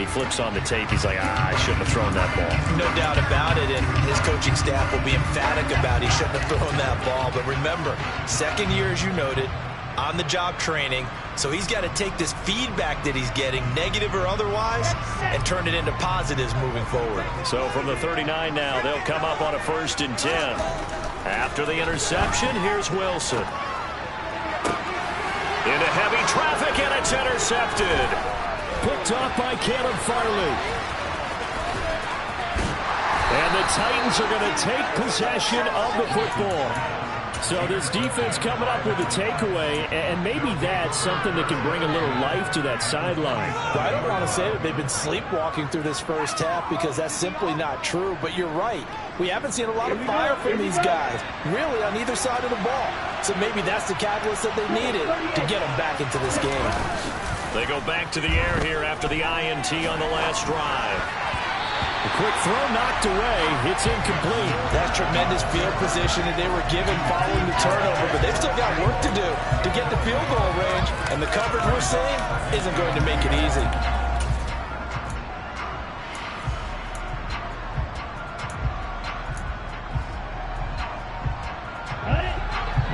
he flips on the tape, he's like, I shouldn't have thrown that ball. No doubt about it, and his coaching staff will be emphatic about he shouldn't have thrown that ball. But remember, second year, as you noted, on-the-job training, so he's got to take this feedback that he's getting, negative or otherwise, and turn it into positives moving forward. So from the 39 now, they'll come up on a 1st and 10. After the interception, here's Wilson. Into heavy traffic, and it's intercepted. Picked off by Caleb Farley. And the Titans are going to take possession of the football. So this defense coming up with a takeaway, and maybe that's something that can bring a little life to that sideline. Well, I don't want to say that they've been sleepwalking through this first half because that's simply not true, but you're right. We haven't seen a lot of fire from these guys, really, on either side of the ball. So maybe that's the catalyst that they needed to get them back into this game. They go back to the air here after the INT on the last drive. A quick throw knocked away. It's incomplete. That's tremendous field position that they were given following the turnover, but they've still got work to do to get the field goal range, and the coverage we're seeing isn't going to make it easy.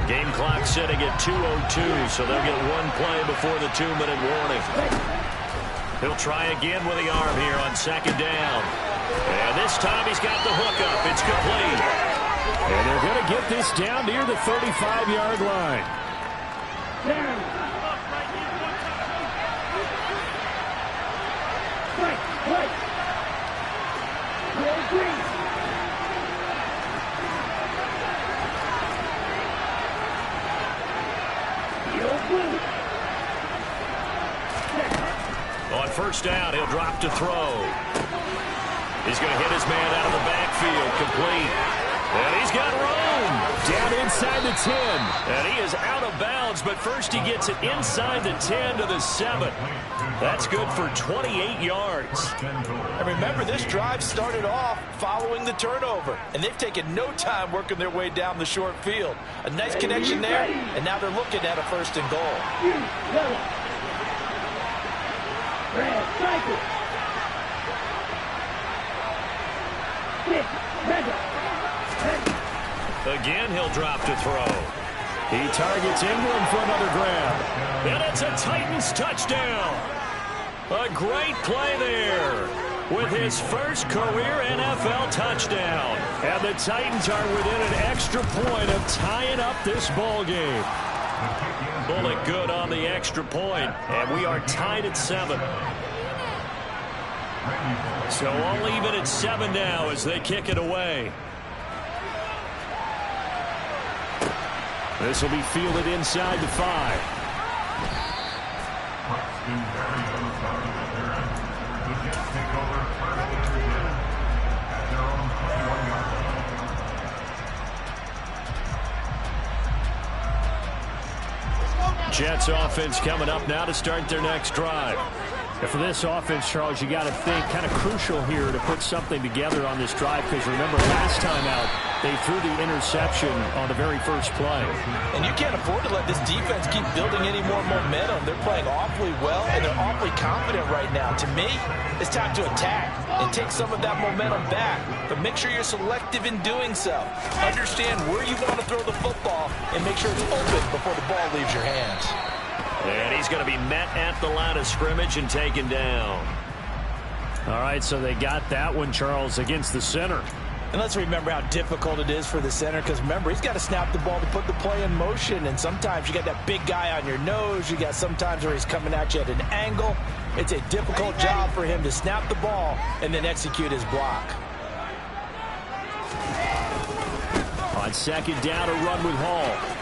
Game clock setting at 2:02, so they'll get one play before the 2-minute warning. He'll try again with the arm here on 2nd down. And this time he's got the hookup. It's complete. And they're going to get this down near the 35-yard line. On 1st down, he'll drop to throw. He's going to hit his man out of the backfield, complete. And he's got room. Down inside the 10. And he is out of bounds, but first he gets it inside the 10 to the 7. That's good for 28 yards. And remember, this drive started off following the turnover, and they've taken no time working their way down the short field. A nice connection there, and now they're looking at a 1st and goal. Again, he'll drop to throw. He targets Ingram for another grab. And it's a Titans touchdown. A great play there with his first career NFL touchdown. And the Titans are within an extra point of tying up this ball game. Bullet good on the extra point, and we are tied at 7. So all even at 7 now as they kick it away. This will be fielded inside the 5. Jets offense coming up now to start their next drive. And for this offense, Charles, you got to think kind of crucial here to put something together on this drive, because remember last time out they threw the interception on the very first play. And you can't afford to let this defense keep building any more momentum. They're playing awfully well, and they're awfully confident right now. To me, it's time to attack and take some of that momentum back. But make sure you're selective in doing so. Understand where you want to throw the football and make sure it's open before the ball leaves your hands. And he's going to be met at the line of scrimmage and taken down. All right, so they got that one, Charles, against the center. And let's remember how difficult it is for the center, because remember, he's got to snap the ball to put the play in motion, and sometimes you got that big guy on your nose. You got sometimes where he's coming at you at an angle. It's a difficult job for him to snap the ball and then execute his block. On 2nd down, a run with Hall.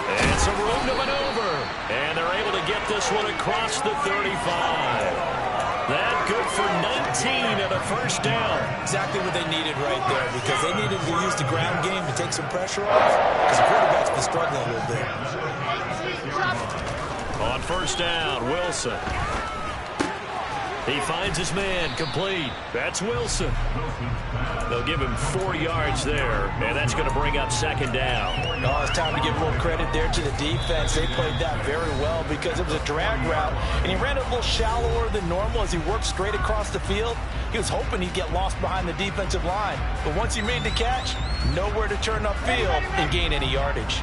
And some room to maneuver. And they're able to get this one across the 35. That good for 19 and a 1st down. Exactly what they needed right there, because they needed to use the ground game to take some pressure off, because the quarterback's been struggling a little bit. On 1st down, Wilson. He finds his man, complete. That's Wilson. They'll give him 4 yards there, and that's going to bring up second down. Oh, it's time to give a little credit there to the defense. They played that very well because it was a drag route, and he ran it a little shallower than normal as he worked straight across the field. He was hoping he'd get lost behind the defensive line, but once he made the catch, nowhere to turn upfield and gain any yardage.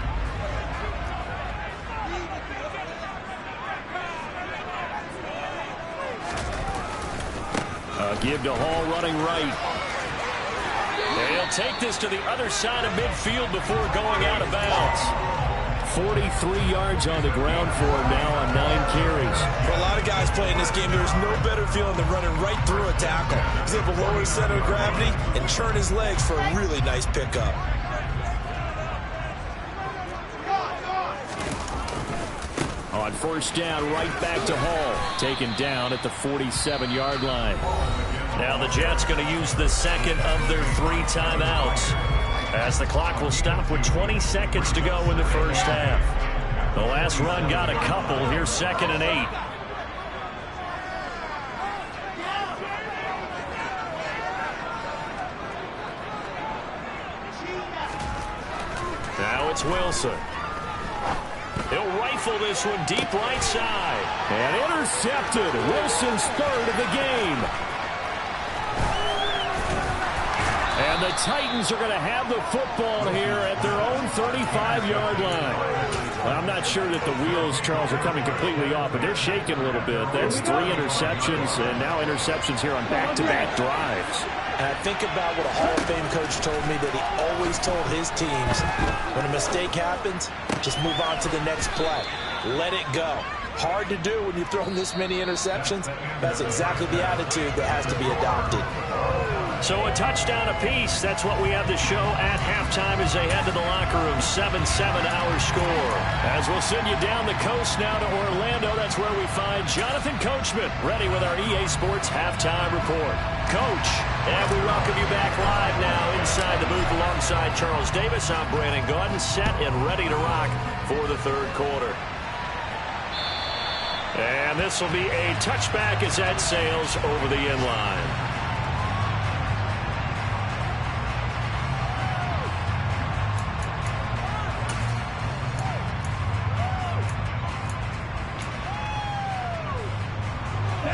Give to Hall running right. And he'll take this to the other side of midfield before going out of bounds. 43 yards on the ground for him now on 9 carries. For a lot of guys playing this game, there's no better feeling than running right through a tackle. He's able to lower his center of gravity and churn his legs for a really nice pickup. On first down, right back to Hall. Taken down at the 47-yard line. Now the Jets going to use the second of their 3 timeouts, as the clock will stop with 20 seconds to go in the first half. The last run got a couple. Here's 2nd and 8. Now it's Wilson. He'll rifle this one deep right side. And intercepted. Wilson's 3rd of the game. And the Titans are going to have the football here at their own 35-yard line. Well, I'm not sure that the wheels, Charles, are coming completely off, but they're shaking a little bit. That's 3 interceptions, and now interceptions here on back-to-back drives. And I think about what a Hall of Fame coach told me, that he always told his teams, when a mistake happens, just move on to the next play. Let it go. Hard to do when you've thrown this many interceptions. That's exactly the attitude that has to be adopted. So a touchdown apiece. That's what we have to show at halftime as they head to the locker room. 7-7 our score. As we'll send you down the coast now to Orlando, that's where we find Jonathan Coachman ready with our EA Sports halftime report. Coach, and we welcome you back live now inside the booth alongside Charles Davis. I'm Brandon Gaudin, set and ready to rock for the 3rd quarter. And this will be a touchback as that sails over the end line.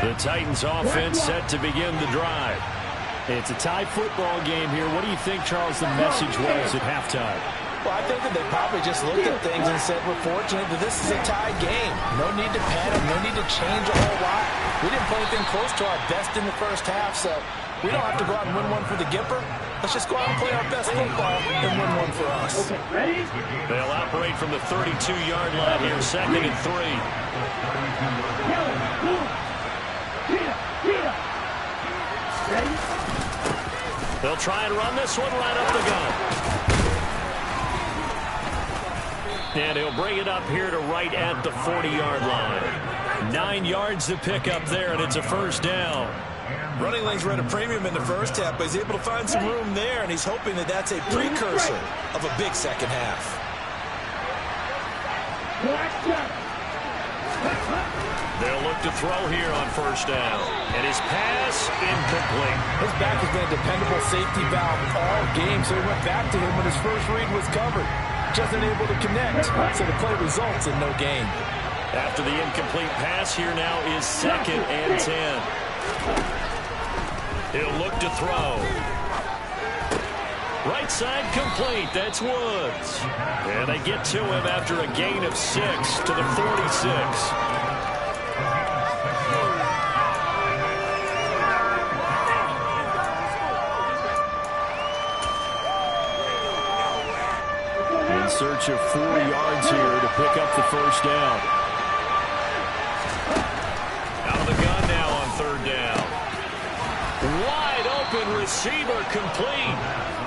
The Titans offense set to begin the drive. It's a tie football game here. What do you think, Charles, the message was at halftime? Well, I think that they probably just looked at things and said, we're fortunate that this is a tie game. No need to panic, no need to change a whole lot. We didn't play anything close to our best in the first half, so we don't have to go out and win one for the Gipper. Let's just go out and play our best football and win one for us. Okay, ready? They'll operate from the 32-yard line here, 2nd and 3. They'll try and run this one right up the gun. And he'll bring it up here to right at the 40-yard line. 9 yards to pick up there, and it's a first down. Running lanes were at a premium in the first half, but he's able to find some room there, and he's hoping that that's a precursor of a big second half. They'll look to throw here on first down. And his pass incomplete. His back has been a dependable safety valve all game, so he went back to him when his first read was covered. Just unable to connect, so the play results in no gain. After the incomplete pass, here now is 2nd and 10. He'll look to throw. Right side complete. That's Woods. And they get to him after a gain of 6 to the 46. In search of 4 yards here to pick up the first down. Out of the gun now on 3rd down. Wide open receiver complete.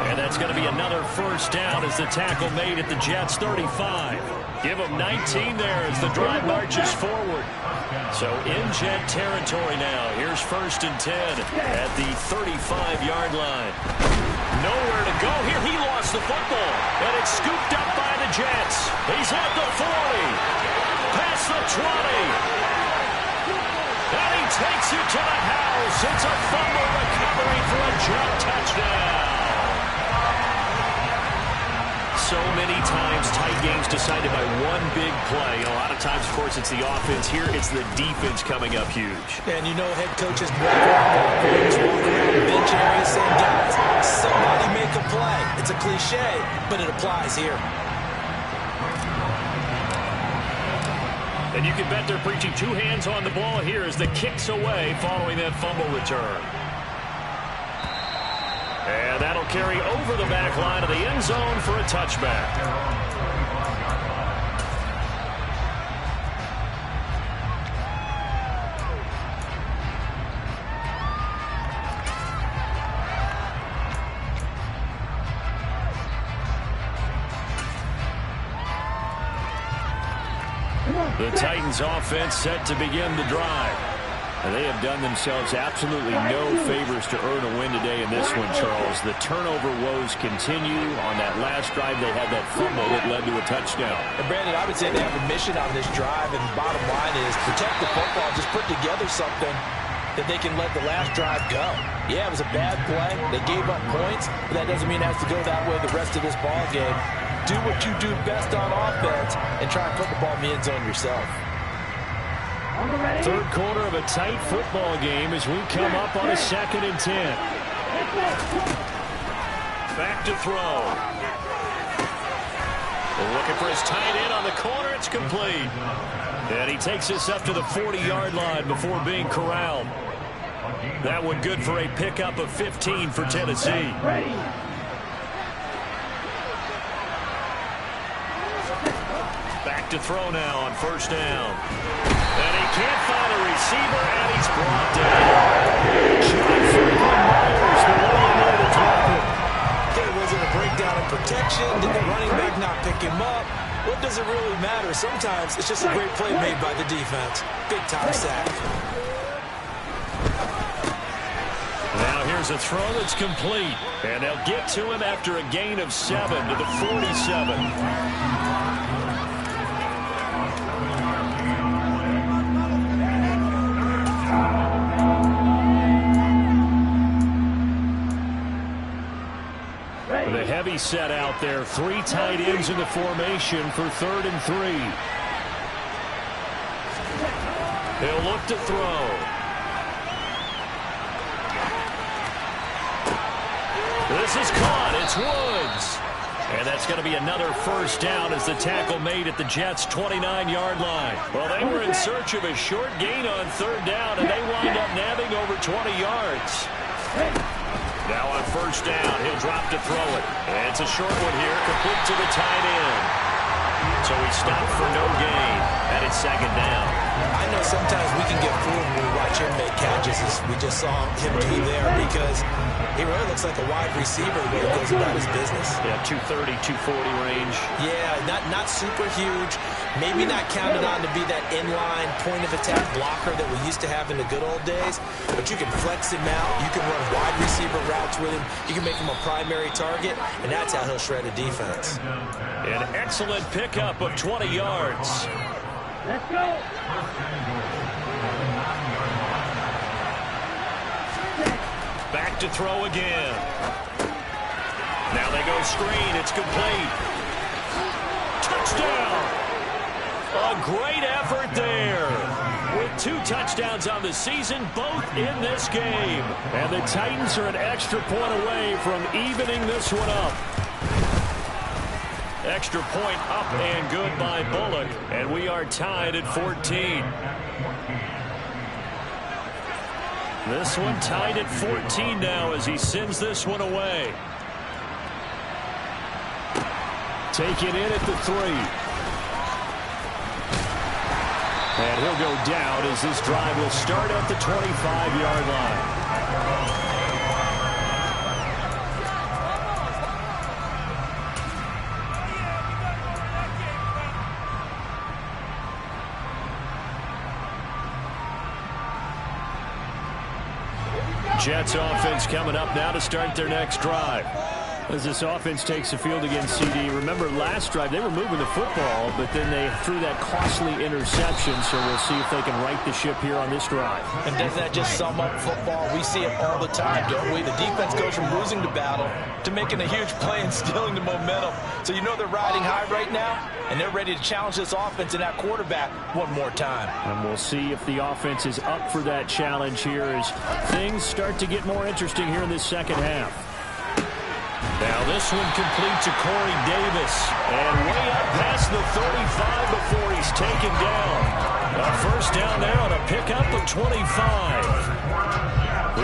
And that's going to be another first down as the tackle made at the Jets' 35. Give them 19 there as the drive marches forward. So in Jet territory now. Here's 1st and 10 at the 35-yard line. Nowhere to go here. He lost the football. And it's scooped up by the Jets. He's at the 40. Past the 20. And he takes it to the half. times tight games decided by one big play. A lot of times, of course, it's the offense. Here, it's the defense coming up huge. And you know head coaches walk around the bench area saying, guys, somebody make a play. It's a cliche, but it applies here. And you can bet they're preaching two hands on the ball here as the kick's away following that fumble return. And that'll carry over the back line of the end zone for a touchback. The Titans offense set to begin the drive. And they have done themselves absolutely no favors to earn a win today in this one, Charles. The turnover woes continue. On that last drive, they had that fumble that led to a touchdown. And Brandon, I would say they have a mission on this drive, and the bottom line is protect the football. Just put together something that they can let the last drive go. Yeah, it was a bad play. They gave up points, but that doesn't mean it has to go that way the rest of this ball game. Do what you do best on offense and try and put the ball in the end zone yourself. Third quarter of a tight football game as we come up on a 2nd and 10. Back to throw. Looking for his tight end on the corner. It's complete. And he takes this up to the 40-yard line before being corralled. That one good for a pickup of 15 for Tennessee. Back to throw now on 1st down. And he can't find a receiver, and he's brought down. John Franklin Myers, the one to drop it. Okay, was it a breakdown in protection? Did the running back not pick him up? What does it really matter? Sometimes it's just a great play made by the defense. Big-time sack. Now here's a throw that's complete. And they'll get to him after a gain of 7 to the 47. The heavy set out there. 3 tight ends in the formation for 3rd and 3. He'll look to throw. This is caught. It's Woods. And that's going to be another 1st down as the tackle made at the Jets' 29-yard line. Well, they were in search of a short gain on 3rd down, and they wind up nabbing over 20 yards. Now on 1st down, he'll drop to throw it. And it's a short one here, complete to the tight end. So he stopped for no gain, and it's 2nd down. I know sometimes we can get fooled when we watch him make catches, as we just saw him do there, because he really looks like a wide receiver when he goes about his business. Yeah, 230, 240 range. Yeah, not super huge. Maybe not counted on to be that inline point-of-attack blocker that we used to have in the good old days, but you can flex him out. You can run wide receiver routes with him. You can make him a primary target, and that's how he'll shred a defense. An excellent pickup of 20 yards. Let's go. Back to throw again. Now they go screen. It's complete. Touchdown. A great effort there. With 2 touchdowns on the season, both in this game. And the Titans are an extra point away from evening this one up. Extra point up and good by Bullock. And we are tied at 14. This one tied at 14 now as he sends this one away. Taken in at the 3. And he'll go down as this drive will start at the 25-yard line. Jets offense coming up now to start their next drive. As this offense takes the field against CD, remember last drive they were moving the football, but then they threw that costly interception, so we'll see if they can right the ship here on this drive. And doesn't that just sum up football? We see it all the time, don't we? The defense goes from losing the battle to making a huge play and stealing the momentum. So you know they're riding high right now, and they're ready to challenge this offense and that quarterback one more time. And we'll see if the offense is up for that challenge here as things start to get more interesting here in this second half. Now this one complete to Corey Davis. And way up past the 35 before he's taken down. A first down there on a pickup of 25.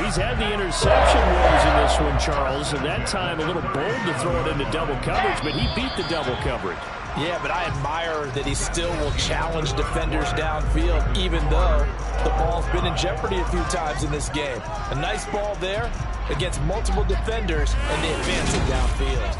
He's had the interception woes in this one, Charles. And that time a little bold to throw it into double coverage, but he beat the double coverage. Yeah, but I admire that he still will challenge defenders downfield, even though the ball's been in jeopardy a few times in this game. A nice ball there against multiple defenders, and they advance it downfield.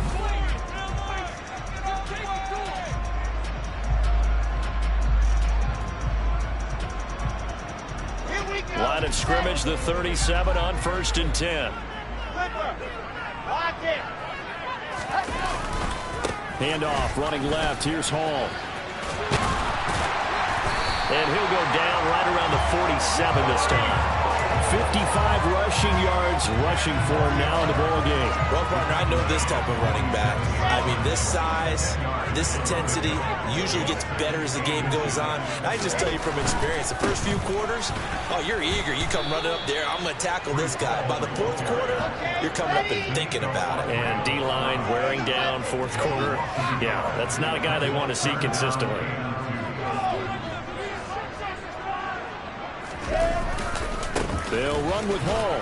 Line of scrimmage, the 37 on 1st and 10. Handoff, running left. Here's Hall. And he'll go down right around the 47 this time. 55 rushing yards rushing for him now in the ball game. Well, partner, I know this type of running back. I mean, this size, this intensity usually gets better as the game goes on. I just tell you from experience, the first few quarters, oh, you're eager. You come running up there, I'm going to tackle this guy. By the fourth quarter, you're coming up and thinking about it. And D-line wearing down fourth quarter. Yeah, that's not a guy they want to see consistently. They'll run with Hall.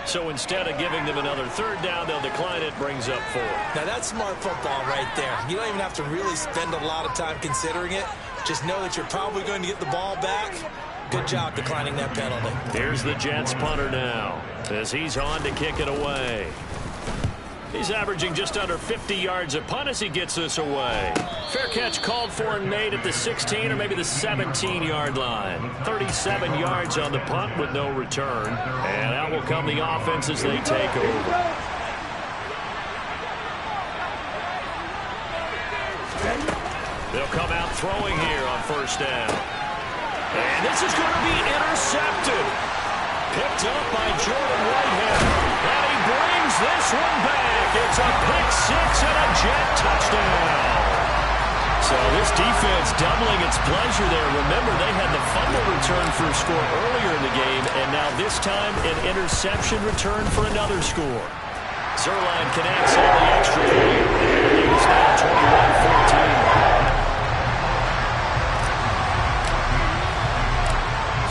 So instead of giving them another third down, they'll decline it, brings up 4. Now that's smart football right there. You don't even have to really spend a lot of time considering it. Just know that you're probably going to get the ball back. Good job declining that penalty. Here's the Jets punter now as he's on to kick it away. He's averaging just under 50 yards a punt as he gets this away. Fair catch called for and made at the 16 or maybe the 17-yard line. 37 yards on the punt with no return. And out will come the offense as they take over. They'll come out throwing here on first down. And this is going to be intercepted. Picked up by Jordan Whitehead. And he brings this one back. It's a pick-6 and a Jet touchdown. So this defense doubling its pleasure there. Remember, they had the fumble return for a score earlier in the game, and now this time an interception return for another score. Zuerlein connects on the extra point. It is now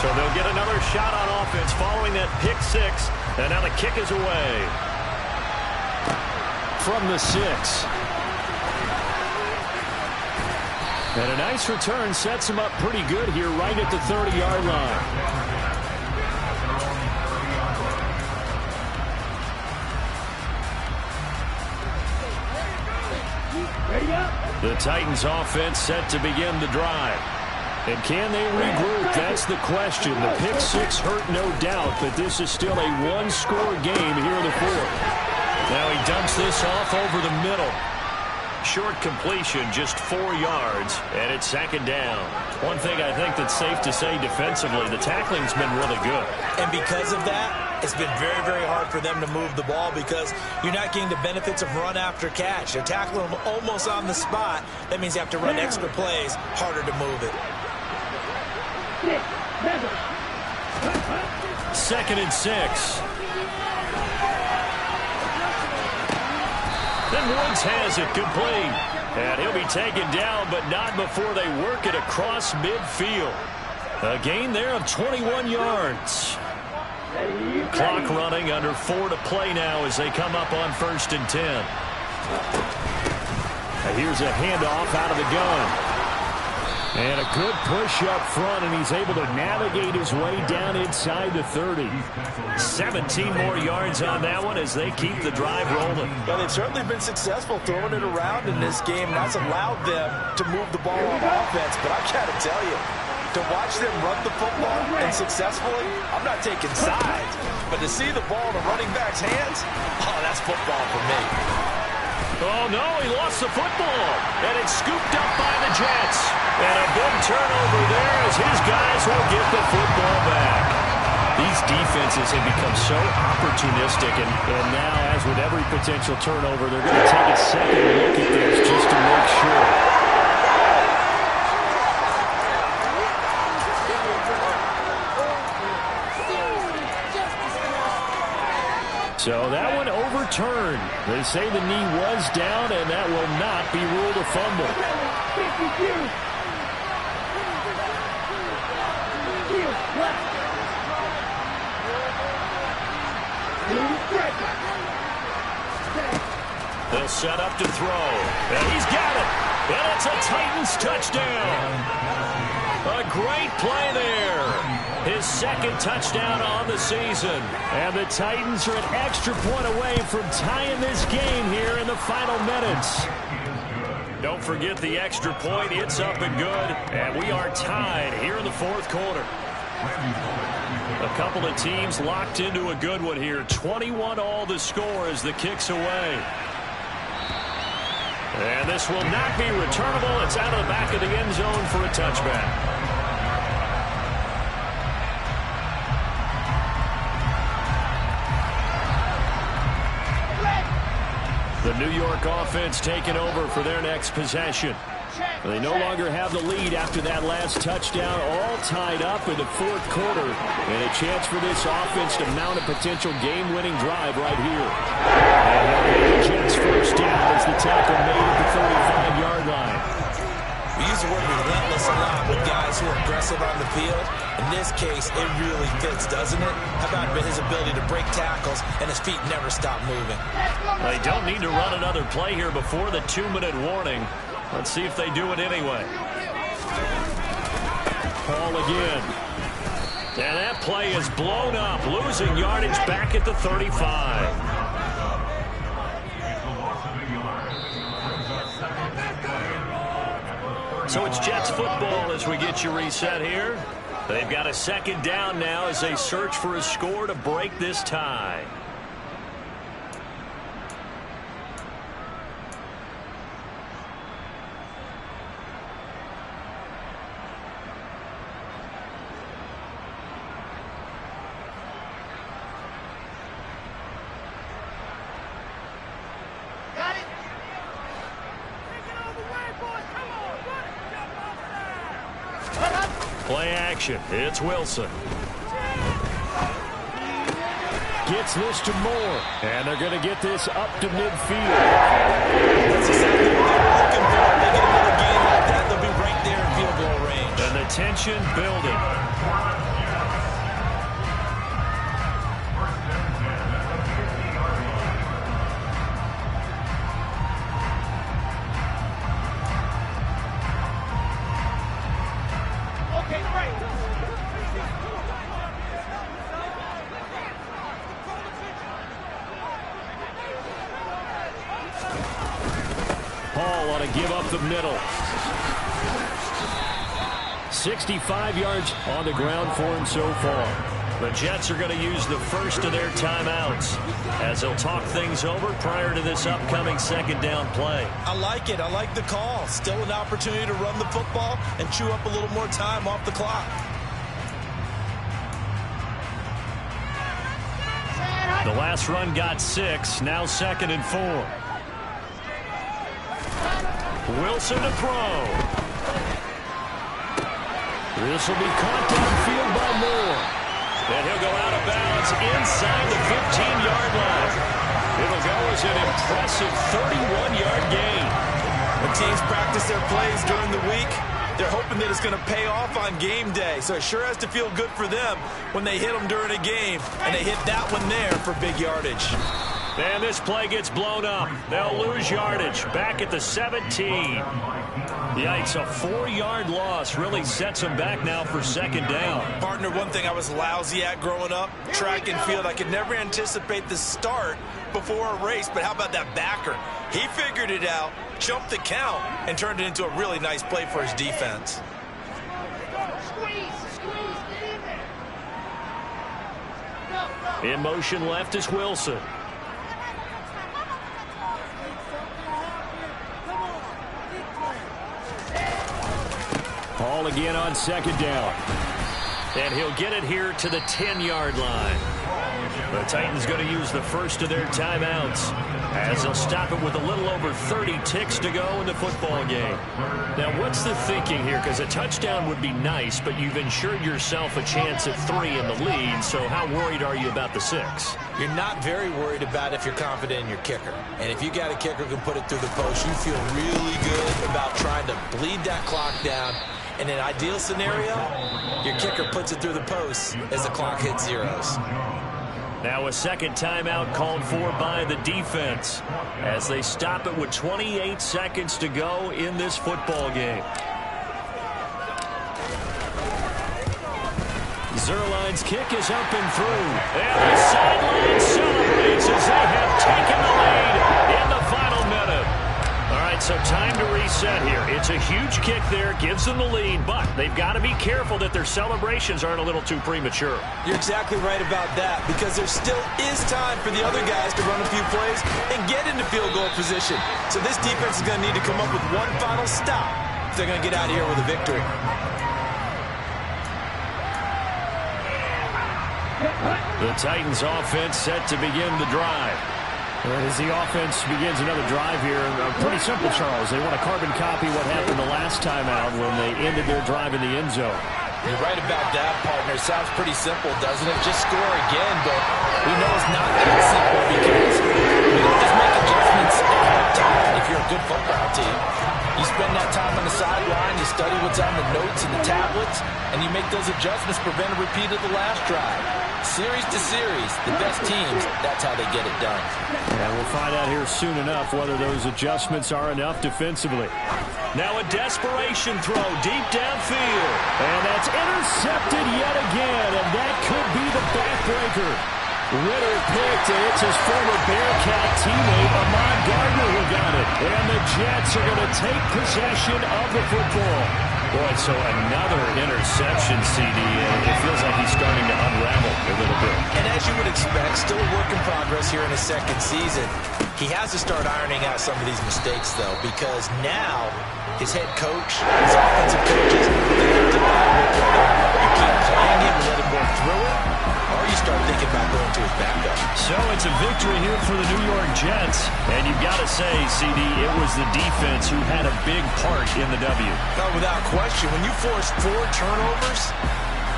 21-14. So they'll get another shot on offense following that pick-6, and now the kick is away. From the 6. And a nice return sets him up pretty good here right at the 30-yard line. The Titans offense set to begin the drive. And can they regroup? That's the question. The pick-6 hurt, no doubt, but this is still a one-score game here in the 4th. Now he dumps this off over the middle. Short completion, just 4 yards, and it's 2nd down. One thing I think that's safe to say defensively, the tackling's been really good. And because of that, it's been very, very hard for them to move the ball because you're not getting the benefits of run after catch. They're tackling them almost on the spot. That means you have to run extra plays, harder to move it. 2nd and 6. Then Woods has it complete. And he'll be taken down, but not before they work it across midfield. A gain there of 21 yards. Clock running, under 4 to play now as they come up on 1st and 10. Now here's a handoff out of the gun. And a good push up front, and he's able to navigate his way down inside the 30. 17 more yards on that one as they keep the drive rolling. Well, they've certainly been successful throwing it around in this game, and that's allowed them to move the ball on offense. But I've got to tell you, To watch them run the football and successfully, I'm not taking sides. But to see the ball in the running back's hands, oh, that's football for me. Oh, no, he lost the football. And it's scooped up by the Jets. And a big turnover there as his guys will get the football back. These defenses have become so opportunistic, and now, as with every potential turnover, they're going to take a second look at this just to make sure. So that one overturned. They say the knee was down, and that will not be ruled a fumble. They'll set up to throw. And he's got it. And it's a Titans touchdown. A great play there. His second touchdown on the season. And the Titans are an extra point away from tying this game here in the final minutes. Don't forget the extra point. It's up and good. And we are tied here in the fourth quarter. A couple of teams locked into a good one here. 21-all the score as the kick's away. And this will not be returnable. It's out of the back of the end zone for a touchback. The New York offense taking over for their next possession. They no longer have the lead after that last touchdown, all tied up in the fourth quarter. And a chance for this offense to mount a potential game-winning drive right here. And they'll get the Jets first down as the tackle made at the 35-yard line. We use the word relentless a lot with guys who are aggressive on the field. In this case, it really fits, doesn't it? How about his ability to break tackles and his feet never stop moving? They don't need to run another play here before the 2-minute warning. Let's see if they do it anyway. Paul again. And that play is blown up, losing yardage back at the 35. So it's Jets football as we get you reset here. They've got a second down now as they search for a score to break this tie. Play action. It's Wilson. Gets this to Moore. And they're going to get this up to midfield. That's exactly what they're looking for. They get another game like that, they'll be right there in field goal range. And the tension building. Paul ought to give up the middle. 65 yards on the ground for him so far. The Jets are going to use the first of their timeouts as they'll talk things over prior to this upcoming second down play. I like it. I like the call. Still an opportunity to run the football and chew up a little more time off the clock. The last run got 6. Now 2nd and 4. Wilson to throw. This will be caught downfield by Moore. And he'll go out of bounds inside the 15-yard line. It'll go as an impressive 31-yard gain. When teams practice their plays during the week, they're hoping that it's going to pay off on game day. So it sure has to feel good for them when they hit them during a game. And they hit that one there for big yardage. And this play gets blown up. They'll lose yardage back at the 17. Yikes, a 4-yard loss really sets them back now for second down. Partner, one thing I was lousy at growing up, track and field. I could never anticipate the start before a race, but how about that backer? He figured it out, jumped the count, and turned it into a really nice play for his defense. In motion left is Wilson. Ball again on second down. And he'll get it here to the 10-yard line. The Titans going to use the first of their timeouts as they'll stop it with a little over 30 ticks to go in the football game. Now, what's the thinking here? Because a touchdown would be nice, but you've ensured yourself a chance at 3 in the lead, so how worried are you about the 6? You're not very worried about if you're confident in your kicker. And if you got a kicker who can put it through the post, you feel really good about trying to bleed that clock down. In an ideal scenario, your kicker puts it through the post as the clock hits zeros. Now a second timeout called for by the defense as they stop it with 28 seconds to go in this football game. Zuerlein's kick is up and through. And the sideline celebrates as they have taken the lead in the final minute. All right, so time to reset here. It's a huge kick there, gives them the lead, but they've got to be careful that their celebrations aren't a little too premature. You're exactly right about that, because there still is time for the other guys to run a few plays and get into field goal position. So this defense is going to need to come up with one final stop if they're going to get out of here with a victory. The Titans offense set to begin the drive. And as the offense begins another drive here, pretty simple, Charles. They want to carbon copy what happened the last time out when they ended their drive in the end zone. You're right about that, partner. Sounds pretty simple, doesn't it? Just score again, but we know it's not that simple because you don't just make adjustments at halftime if you're a good football team. You spend that time on the sideline, you study what's on the notes and the tablets, and you make those adjustments to prevent a repeat of the last drive. Series to series, the best teams, that's how they get it done. And we'll find out here soon enough whether those adjustments are enough defensively. Now a desperation throw deep downfield. And that's intercepted yet again, and that could be the backbreaker. Ritter picked, and it's his former Bearcat teammate, Ahmad Gardner, who got it. And the Jets are going to take possession of the football. Boy, so another interception, CD, and it feels like he's starting to unravel a little bit. And as you would expect, still a work in progress here in his second season. He has to start ironing out some of these mistakes, though, because now his head coach, his offensive coaches, they have to evaluate what they're doing. You keep playing him and let him work through it, or you start thinking about going to his backup. So it's a victory here for the New York Jets. And you've got to say, CD, it was the defense who had a big part in the W. No, without question. When you force 4 turnovers,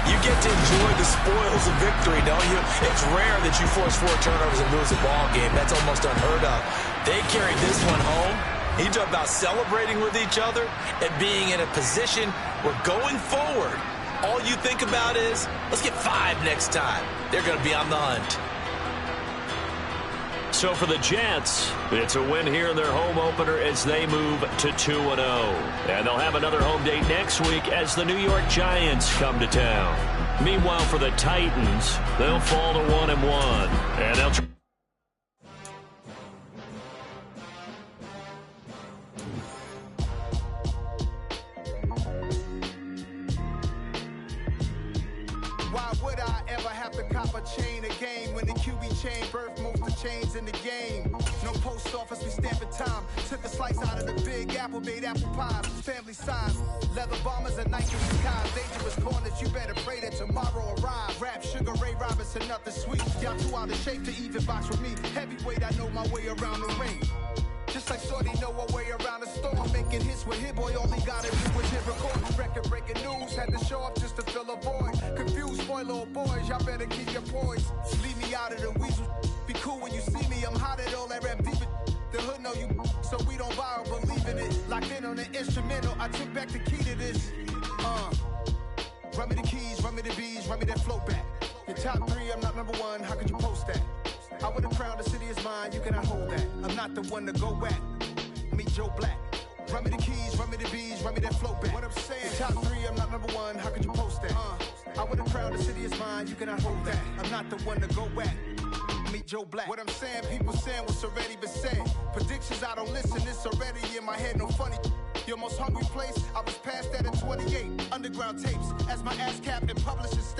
you get to enjoy the spoils of victory, don't you? It's rare that you force 4 turnovers and lose a ball game. That's almost unheard of. They carried this one home. He talked about celebrating with each other and being in a position where going forward, all you think about is, let's get 5 next time. They're going to be on the hunt. So for the Jets, it's a win here in their home opener as they move to 2-0. And they'll have another home date next week as the New York Giants come to town. Meanwhile, for the Titans, they'll fall to 1-1. And they'll try. Why would I ever have to cop a chain again when the QB chain birthed most of the chains in the game? No post office, we stamping time. Took a slice out of the big apple, made apple pies, family size. Leather bombers and Nike skies, dangerous corners, you better pray that tomorrow arrives. Rap, Sugar Ray Robinson, nothing sweet. Y'all too out of shape to even box with me. Heavyweight, I know my way around the ring. Just like Shorty know her way around the storm. Making hits with Hit Boy, all he gotta do is hit record. Record breaking news, had to show up just to fill a void. Confused, boy, little boys, y'all better keep your poise. Leave me out of the weasel. Be cool when you see me, I'm hot at all that rap deep. The hood know you, so we don't borrow, believe in it. Locked in on the instrumental, I took back the key to this. Run me the keys, run me the bees, run me that flow back. Your top 3, I'm not number 1, how could you post that? I would have crowned the city is mine, you cannot hold that. I'm not the one to go at. Meet Joe Black. Run me the keys, run me the bees, run me that flow back. What I'm saying, your top 3, I'm not number 1, how could you post that? I would have crowned the city is mine, you cannot hold that. I'm not the one to go at. Meet Joe Black. What I'm saying, people saying what's already been said. Predictions, I don't listen, it's already in my head, no funny. Your most hungry place, I was past that at 28. Underground tapes, as my ASCAP and publishing state.